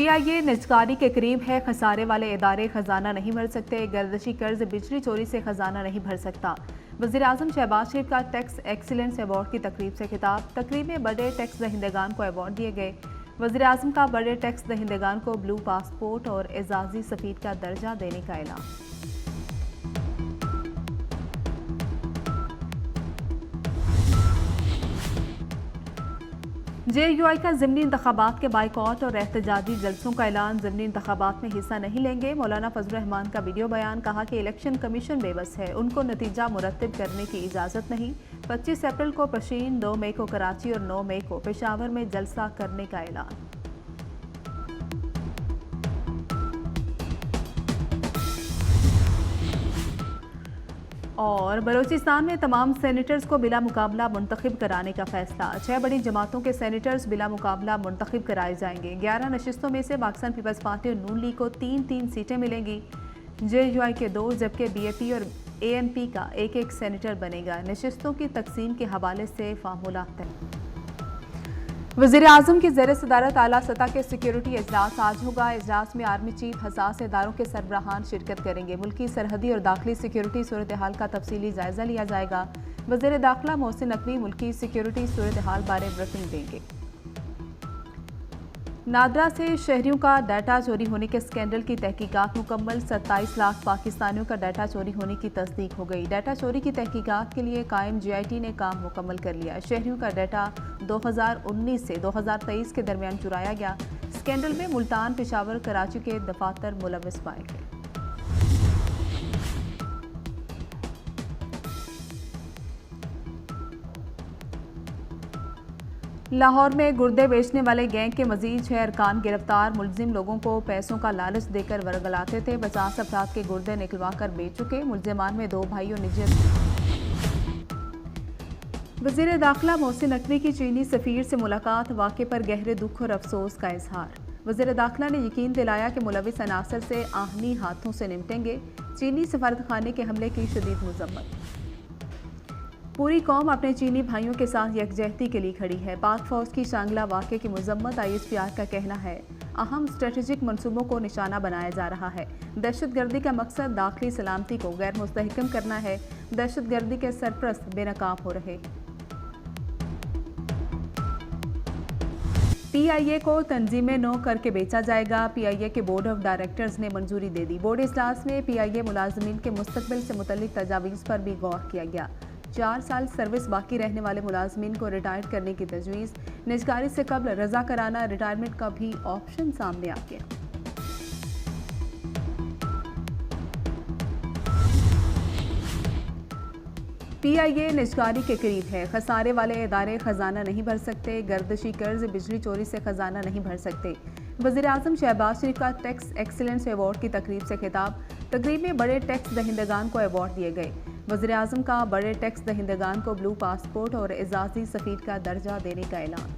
PIA निजकारी के करीब है, खसारे वाले इदारे खजाना नहीं भर सकते, गर्दशी कर्ज बिजली चोरी से खजाना नहीं भर सकता। वज़ीर आज़म शहबाज शरीफ का टैक्स एक्सीलेंस अवार्ड की तकरीब से खिताब। तकरीब में बड़े टैक्स दहिंदगान को अवार्ड दिए गए। वज़ीर आज़म का बड़े टैक्स दहिंदगान को ब्लू पासपोर्ट और एजाजी सफीर का दर्जा देने का ऐलान। JUI का ज़िमनी इंतखाबात के बाइकॉट और एहतजाजी जलसों का ऐलान। ज़िमनी इंतखाबात में हिस्सा नहीं लेंगे। मौलाना फजल रहमान का वीडियो बयान। कहा कि इलेक्शन कमीशन बेबस है, उनको नतीजा मुरतब करने की इजाज़त नहीं। 25 अप्रैल को पशीन, 2 मई को कराची और 9 मई को पेशावर में जलसा करने का ऐलान। और बलूचिस्तान में तमाम सेनेटर्स को बिला मुकाबला मुंतखब कराने का फैसला। 6 बड़ी जमातों के सेनेटर्स बिला मुकाबला मुंतखब कराए जाएंगे। 11 नशिस्तों में से पाकिस्तान पीपल्स पार्टी और नून लीग को 3-3 सीटें मिलेंगी। JUI के 2 जबकि BAP और ANP का 1-1 सेनेटर बनेगा। नशिस्तों की तकसीम के हवाले से फार्मूला तय। वज़ीर आज़म की ज़ेर सदारत आला सतह के सिक्योरिटी इजलास आज होगा। इजलास में आर्मी चीफ, हसास इदारों के सरबराहान शिरकत करेंगे। मुल्की सरहदी और दाखिली सिक्योरिटी सूरत हाल का तफसीली जायजा लिया जाएगा। वज़ीर दाखिला मोहसिन नकवी मुल्की सिक्योरिटी सूरत हाल बारे ब्रीफिंग देंगे। नादरा से शहरियों का डाटा चोरी होने के स्कैंडल की तहकीकात मुकम्मल। 27 लाख पाकिस्तानियों का डाटा चोरी होने की तस्दीक हो गई। डाटा चोरी की तहकीकात के लिए कायम GIT ने काम मुकम्मल कर लिया। शहरियों का डाटा 2019 से 2023 के दरमियान चुराया गया। स्कैंडल में मुल्तान, पेशावर, कराची के दफातर मुलविस पाए गए। लाहौर में गुर्दे बेचने वाले गैंग के मजीद 6 अरकान गिरफ्तार। मुलजिम लोगों को पैसों का लालच देकर वर्गलाते थे। 50 अफराद के गुर्दे निकलवा कर बेच चुके। मुलजिमान में 2 भाई और निजी। वज़ीर दाखिला मोहसिन नकवी की चीनी सफ़ीर से मुलाकात। वाक़े पर गहरे दुख और अफसोस का इजहार। वज़ीर दाखिला ने यकीन दिलाया कि मुलविस अनासर से आहनी हाथों से निपटेंगे। चीनी सफारतखाने के हमले की शदीद मजम्मत। पूरी कौम अपने चीनी भाइयों के साथ यकजहती के लिए खड़ी है। पाक फौज की शांगला वाक़े की मजम्मत। ISPR का कहना है अहम स्ट्रेटेजिक मनसूबों को निशाना बनाया जा रहा है। दहशतगर्दी का मकसद दाखिली सलामती को गैर मुस्तहकम करना है। दहशतगर्दी के सरपरस्त बेनकाब हो रहे। PIA को तंजीमें नो करके बेचा जाएगा। PIA के बोर्ड ऑफ डायरेक्टर्स ने मंजूरी दे दी। बोर्ड इजलास में PIA मुलाजमीन के मुस्तकबिल से मुतल्लिक तजावीज़ पर भी गौर किया गया। 4 साल सर्विस बाकी रहने वाले मुलाजमीन को रिटायर करने की तजवीज़। निजकारी से कबल रजा कराना रिटायरमेंट का भी ऑप्शन सामने आ गया। PIA निजकारी के करीब है, खसारे वाले इदारे खजाना नहीं भर सकते, गर्दशी कर्ज बिजली चोरी से खजाना नहीं भर सकते। वज़ीर आज़म शहबाज शरीफ का टैक्स एक्सीलेंस अवार्ड की तकरीब से खिताब। तकरीब में बड़े टैक्स दहिंदगान को अवार्ड दिए गए। वज़ीर आज़म का बड़े टैक्स दहिंदगान को ब्लू पासपोर्ट और एजाजी सफीर का दर्जा देने का ऐलान।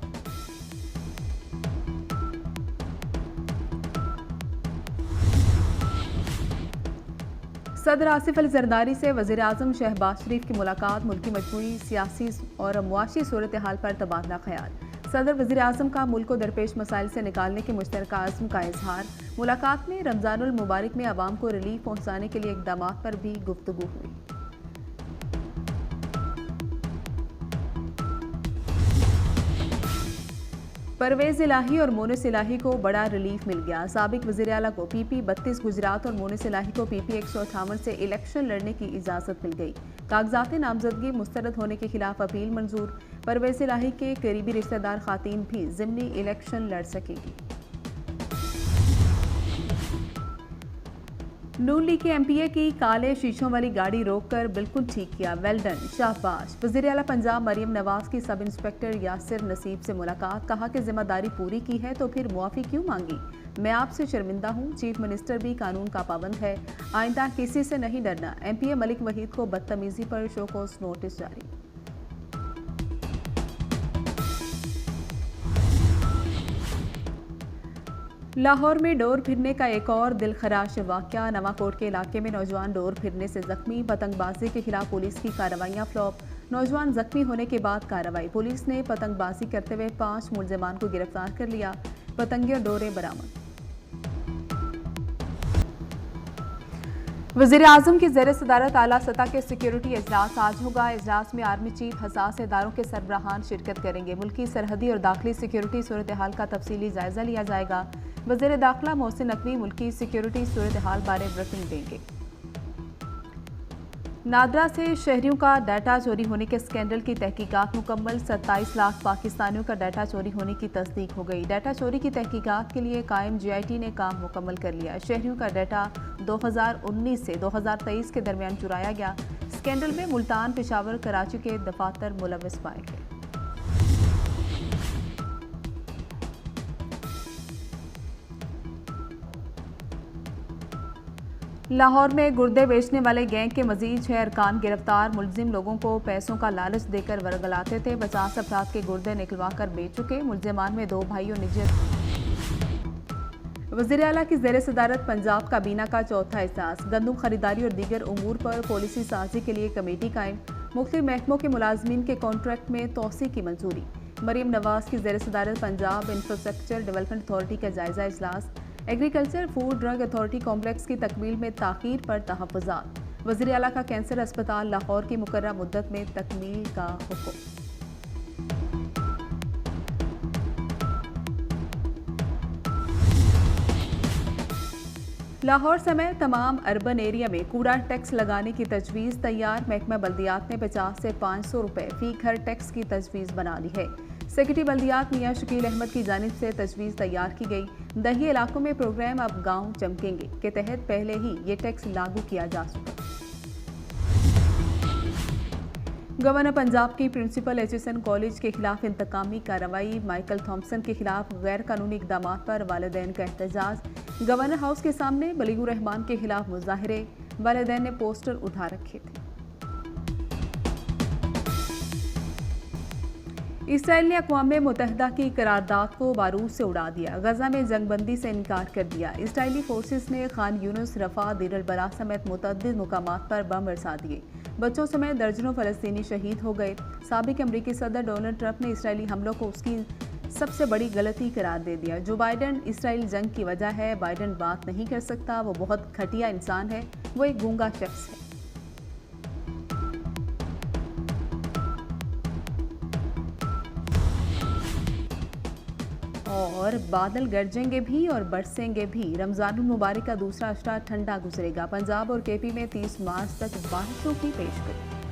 सदर आसिफ अली जरदारी से वज़ीर आज़म शहबाज शरीफ की मुलाकात। मुल्की मजमूई सियासी और मुआशी सूरत हाल पर तबादला ख्याल। सदर वज़ीर आज़म का मुल्क को दरपेश मसाइल से निकालने के मुश्तरका आज़म का इजहार। मुलाकात में रमज़ानुल मुबारक में आवाम को रिलीफ पहुँचाने के लिए इक़दामात पर भी गुफ्तगू हुई। परवेज़ इलाही और मोनिस इलाही को बड़ा रिलीफ मिल गया। साबिक वज़ीर आला को PP 32 गुजरात और मोनिस इलाही को PP 158 से इलेक्शन लड़ने की इजाज़त मिल गई। कागजात नामजदगी मुस्तरद होने के खिलाफ अपील मंजूर। परवेज़ इलाही के करीबी रिश्तेदार खातीन भी ज़िमनी इलेक्शन लड़ सकेगी। नून लीग के MPA की काले शीशों वाली गाड़ी रोककर बिल्कुल ठीक किया, वेल डन, शाबाश। वज़ीर आला पंजाब मरियम नवाज की सब इंस्पेक्टर यासिर नसीब से मुलाकात। कहा कि जिम्मेदारी पूरी की है तो फिर मुआफ़ी क्यों मांगी। मैं आपसे शर्मिंदा हूँ। चीफ मिनिस्टर भी कानून का पाबंद है, आइंदा किसी से नहीं डरना। MPA मलिक वहीद को बदतमीजी पर शोकॉज नोटिस जारी। लाहौर में डोर फिरने का एक और दिलखराश वाक़या। नवाकोट के इलाके में नौजवान डोर फिरने से जख्मी। पतंगबाजी के खिलाफ पुलिस की कार्रवाइयां फ्लॉप। नौजवान जख्मी होने के बाद कार्रवाई। पुलिस ने पतंगबाजी करते हुए 5 मुलजिमान को गिरफ्तार कर लिया। पतंगे और डोरें बरामद। वज़ीर आज़म की ज़ेर सदारत आला सतह के सिक्योरिटी इजलास आज होगा। इजलास में आर्मी चीफ हसास इदारों के सरबराहान शिरकत करेंगे। मुल्की सरहदी और दाखिली सिक्योरिटी सूरत हाल का तफसीली जायजा लिया जाएगा। वज़ीर दाखिला मोहसिन नकवी मुल्की सिक्योरिटी सूरत हाल बारे ब्रीफिंग देंगे। नादरा से शहरियों का डाटा चोरी होने के स्कैंडल की तहकीकात मुकम्मल। 27 लाख पाकिस्तानियों का डाटा चोरी होने की तस्दीक हो गई। डाटा चोरी की तहकीकात के लिए कायम GIT ने काम मुकम्मल कर लिया। शहरियों का डाटा 2019 से 2023 के दरमियान चुराया गया। स्कैंडल में मुल्तान, पेशावर, कराची के दफातर मुलव्वस पाए गए। लाहौर में गुर्दे बेचने वाले गैंग के मजीद 6 अरकान गिरफ्तार। मुलजिम लोगों को पैसों का लालच देकर वर्गलाते थे। 50 अफराद के गुर्दे निकलवा कर बेच चुके। मुलजिमान में 2 भाई और निजी। वज़ीर आला की ज़ेर सदारत पंजाब काबीना का चौथा इजलास। गंदम खरीदारी और दीगर उमूर पर पॉलिसी साजी के लिए कमेटी कायम। मुख्तलिफ महकमों के मुलाजमीन के कॉन्ट्रैक्ट में तोसी की मंजूरी। मरीम नवाज की ज़ेर सदारत पंजाब इंफ्रास्ट्रक्चर डेवलपमेंट अथॉरिटी का जायजा इजलास। Agriculture food drug authority complex की तकमील में ताख़ीर पर तहफ़्फ़ुज़ात। वज़ीर आला का कैंसर अस्पताल लाहौर की मुकर्रर मुद्दत में तकमील का हुक्म। लाहौर समेत तमाम अर्बन एरिया में कूड़ा टैक्स लगाने की तजवीज़ तैयार। महकमा बल्दियात ने 50 से 500 रुपये फ़ी घर टैक्स की तजवीज़ बना ली है। सेक्रेटरी बल्दियात मियां शकील अहमद की जानिब से तजवीज़ तैयार की गई। दही इलाकों में प्रोग्राम अब गाँव चमकेंगे के तहत पहले ही ये टैक्स लागू किया जा चुका। गवर्नर पंजाब की प्रिंसिपल HSN कॉलेज के खिलाफ इंतकामी कार्रवाई। माइकल थॉम्पसन के खिलाफ गैर कानूनी इकदाम पर वालिदैन का एहतजाज। गवर्नर हाउस के सामने बलीगुर रहमान के खिलाफ मुजाहरे। वालिदैन ने पोस्टर उठा रखे थे। इसराइल ने अक़वाम मुत्तहिदा की करारदाद को बारूद से उड़ा दिया। गजा में जंगबंदी से इनकार कर दिया। इसराइली फोर्सेस ने खान यूनुस, रफा, देर अल बलाह समेत मुतअद्दिद मुकामात पर बम बरसा दिए। बच्चों समेत दर्जनों फ़लस्तीनी शहीद हो गए। साबिक़ अमरीकी सदर डोनाल्ड ट्रंप ने इसराइली हमलों को उसकी सबसे बड़ी गलती करार दे दिया। जो बाइडन इसराइल जंग की वजह है। बाइडन बात नहीं कर सकता, वो बहुत घटिया इंसान है, वो एक गूंगा शख्स है। और बादल गरजेंगे भी और बरसेंगे भी। रमज़ानुल मुबारक का दूसरा अशरा ठंडा गुजरेगा। पंजाब और KP में 30 मार्च तक बारिशों की पेशगोई।